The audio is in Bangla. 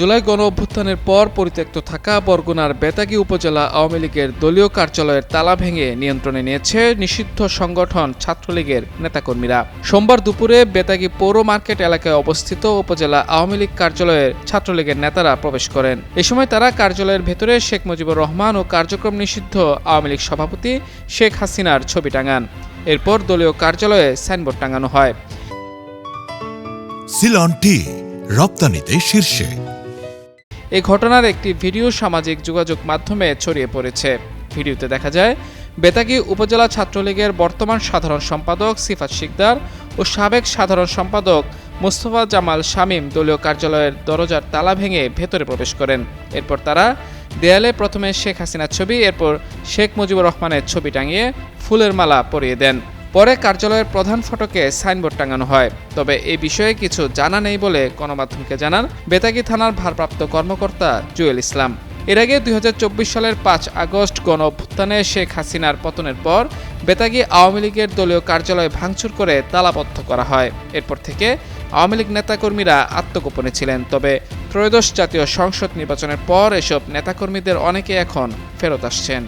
জুলাই গণঅভ্যুত্থানের পর পরিত্যক্ত থাকা বরগুনার বেতাগী উপজেলা আওয়ামী লীগের দলীয় কার্যালয়ের তালা ভেঙে নিয়ন্ত্রণে নিয়েছে নিষিদ্ধ সংগঠন ছাত্রলীগের নেতাকর্মীরা। সোমবার দুপুরে বেতাগী পৌর মার্কেট এলাকায় অবস্থিত উপজেলা আওয়ামী লীগ কার্যালয়ে ছাত্রলীগের নেতারা প্রবেশ করেন। এ সময় তারা কার্যালয়ের ভেতরে শেখ মুজিবুর রহমান ও কার্যক্রম নিষিদ্ধ আওয়ামী লীগ সভাপতি শেখ হাসিনার ছবি টাঙান। এরপর দলীয় কার্যালয়ে সাইনবোর্ড টাঙানো হয়। সিলন টি রপ্তানিতে শীর্ষে। এই ঘটনার একটি ভিডিও সামাজিক যোগাযোগ মাধ্যমে ছড়িয়ে পড়েছে। ভিডিওতে দেখা যায় বেতাগী উপজেলা ছাত্রলীগের বর্তমান সাধারণ সম্পাদক সিফাত শিকদার ও সাবেক সাধারণ সম্পাদক মোস্তফা জামাল শামীম দলীয় কার্যালয়ের দরজার তালা ভেঙে ভেতরে প্রবেশ করেন। এরপর তারা দেয়ালে প্রথমে শেখ হাসিনার ছবি, এরপর শেখ মুজিবুর রহমানের ছবি টাঙিয়ে ফুলের মালা পরিয়ে দেন। পরে কার্যালয়ের প্রধান ফটকে সাইনবোর্ড টাঙানো হয়। তবে এই বিষয়ে কিছু জানা নেই বলে গণমাধ্যমকে জানান বেতাগী থানার ভারপ্রাপ্ত কর্মকর্তা জুয়েল ইসলাম। এর আগে ২০২৪ সালের ৫ আগস্ট গণঅভ্যুত্থানে শেখ হাসিনার পতনের পর বেতাগী আওয়ামী লীগের দলীয় কার্যালয় ভাঙচুর করে তালাবদ্ধ করা হয়। এরপর থেকে আওয়ামী লীগ নেতাকর্মীরা আত্মগোপনে ছিলেন। তবে ত্রয়োদশ জাতীয় সংসদ নির্বাচনের পর এসব নেতাকর্মীদের অনেকে এখন ফেরত আসছেন।